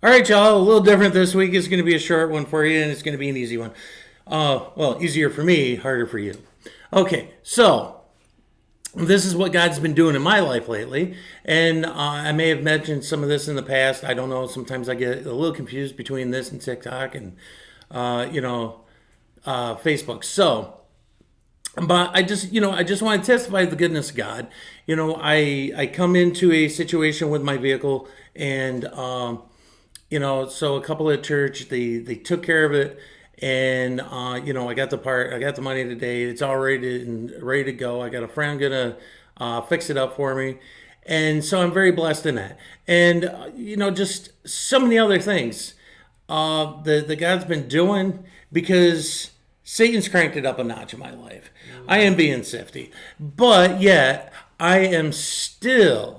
All right, y'all, a little different this week. It's going to be a short one for you, and it's going to be an easy one. Well, easier for me, harder for you. Okay, so this is what God's been doing in my life lately, and I may have mentioned some of this in the past. I don't know. Sometimes I get a little confused between this and TikTok and, Facebook. So, but I just want to testify the goodness of God. I come into a situation with my vehicle, and so a couple at church, they took care of it, and I got the part, I got the money today. It's all ready to go. I got a friend gonna fix it up for me, and so I'm very blessed in that. And just so many other things that God's been doing because Satan's cranked it up a notch in my life. I am being sifty, but yet I am still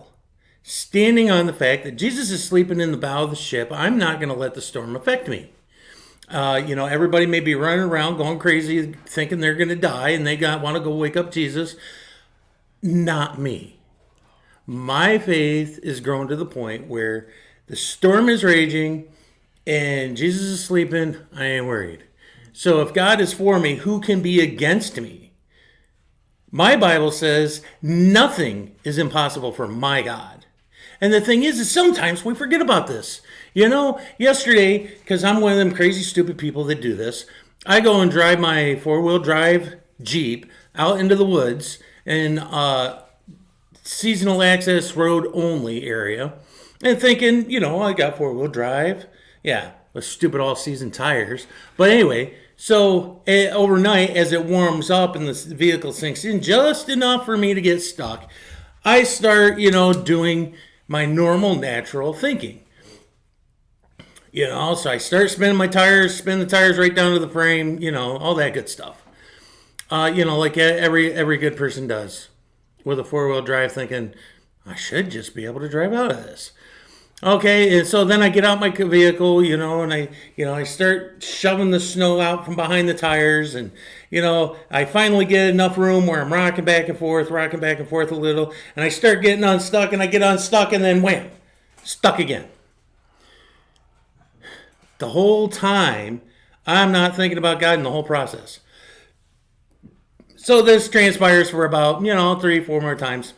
standing on the fact that Jesus is sleeping in the bow of the ship. I'm not going to let the storm affect me. Everybody may be running around going crazy, thinking they're going to die, and they want to go wake up Jesus. Not me. My faith is grown to the point where the storm is raging and Jesus is sleeping. I ain't worried. So if God is for me, who can be against me? My Bible says nothing is impossible for my God. And the thing is sometimes we forget about this. Yesterday, because I'm one of them crazy, stupid people that do this, I go and drive my four-wheel drive Jeep out into the woods in seasonal access road only area and thinking, I got four-wheel drive. Yeah, with stupid all-season tires. But anyway, so overnight, as it warms up and the vehicle sinks in just enough for me to get stuck, I start, doing my normal, natural thinking. So I start spin the tires right down to the frame, all that good stuff. Like every good person does with a four-wheel drive, thinking, I should just be able to drive out of this. Okay, and so then I get out my vehicle, and I start shoving the snow out from behind the tires, and I finally get enough room where I'm rocking back and forth a little, and I start getting unstuck, and I get unstuck, and then wham, stuck again. The whole time, I'm not thinking about God in the whole process. So this transpires for about 3-4 more times.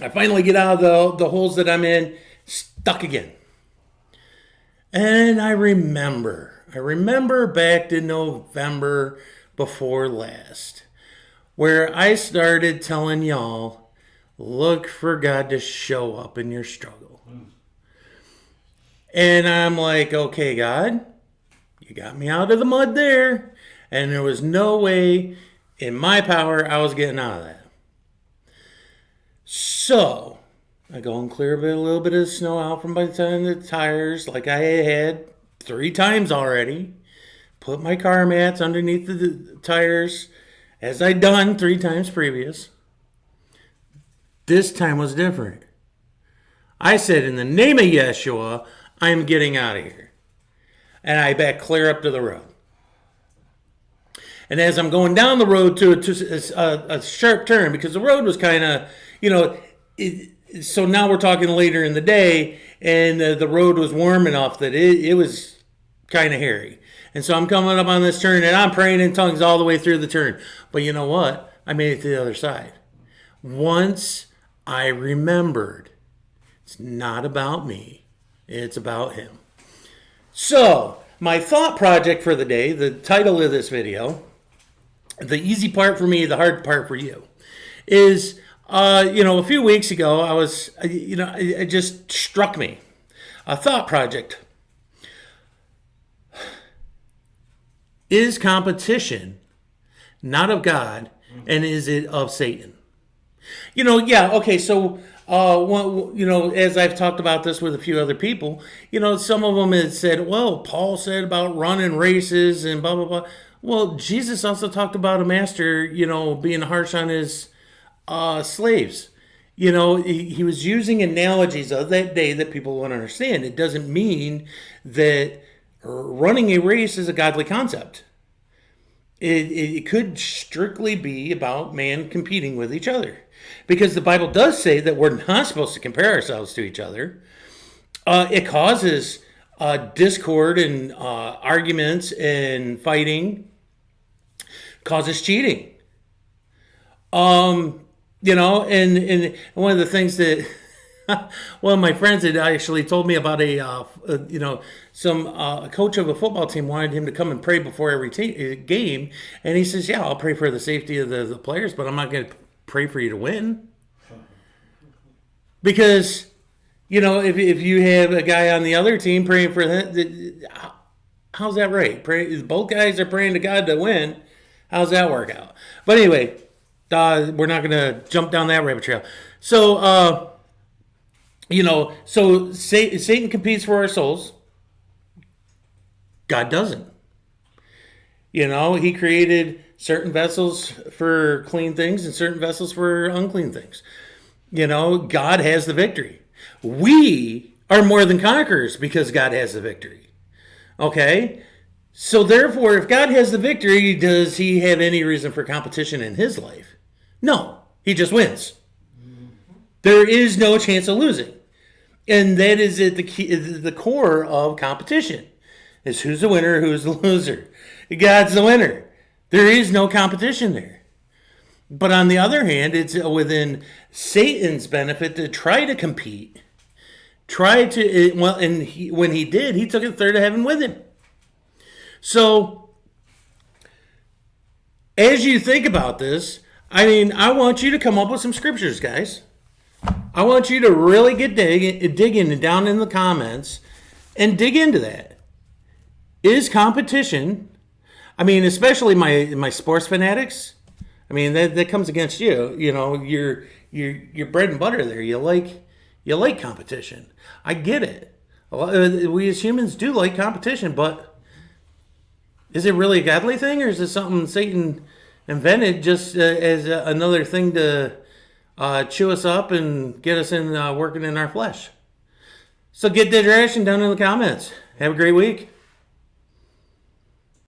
I finally get out of the holes that I'm in. Stuck again. And I remember back to November before last, where I started telling y'all, look for God to show up in your struggle. And I'm like, okay, God, you got me out of the mud there, and there was no way in my power I was getting out of that. So I go and clear a little bit of snow out from by the tires like I had 3 times already. Put my car mats underneath the tires as I'd done 3 times previous. This time was different. I said, in the name of Yeshua, I'm getting out of here. And I back clear up to the road. And as I'm going down the road to a sharp turn, because the road was kind of, so now we're talking later in the day, and the road was warm enough that it was kind of hairy. And so I'm coming up on this turn, and I'm praying in tongues all the way through the turn. But you know what? I made it to the other side. Once I remembered, it's not about me. It's about him. So, my thought project for the day, the title of this video, the easy part for me, the hard part for you, is a few weeks ago, I was, it just struck me. A thought project. Is competition not of God, and is it of Satan? Okay, so, as I've talked about this with a few other people, some of them had said, well, Paul said about running races and blah, blah, blah. Well, Jesus also talked about a master, being harsh on his slaves. He was using analogies of that day that people won't understand. It doesn't mean that running a race is a godly concept. It could strictly be about man competing with each other. Because the Bible does say that we're not supposed to compare ourselves to each other. It causes discord and arguments and fighting causes cheating. And one of the things that one of my friends had actually told me about some coach of a football team wanted him to come and pray before every game, and he says, "Yeah, I'll pray for the safety of the players, but I'm not going to pray for you to win." Because, if you have a guy on the other team praying for that, how's that right? Both guys are praying to God to win. How's that work out? But anyway, we're not going to jump down that rabbit trail. So, so Satan competes for our souls. God doesn't. He created certain vessels for clean things and certain vessels for unclean things. God has the victory. We are more than conquerors because God has the victory. Okay? So therefore, if God has the victory, does he have any reason for competition in his life? No. He just wins. There is no chance of losing. And that is at the core of competition. Is who's the winner, who's the loser. God's the winner. There is no competition there. But on the other hand, it's within Satan's benefit to try to compete. When he did, he took a third of heaven with him. So, as you think about this, I want you to come up with some scriptures, guys. I want you to really get digging down in the comments and dig into that. Is competition, especially my sports fanatics, that comes against you. Your bread and butter there. You like competition. I get it. We as humans do like competition, but is it really a godly thing, or is it something Satan invented just as another thing to chew us up and get us in working in our flesh? So get that direction down in the comments. Have a great week.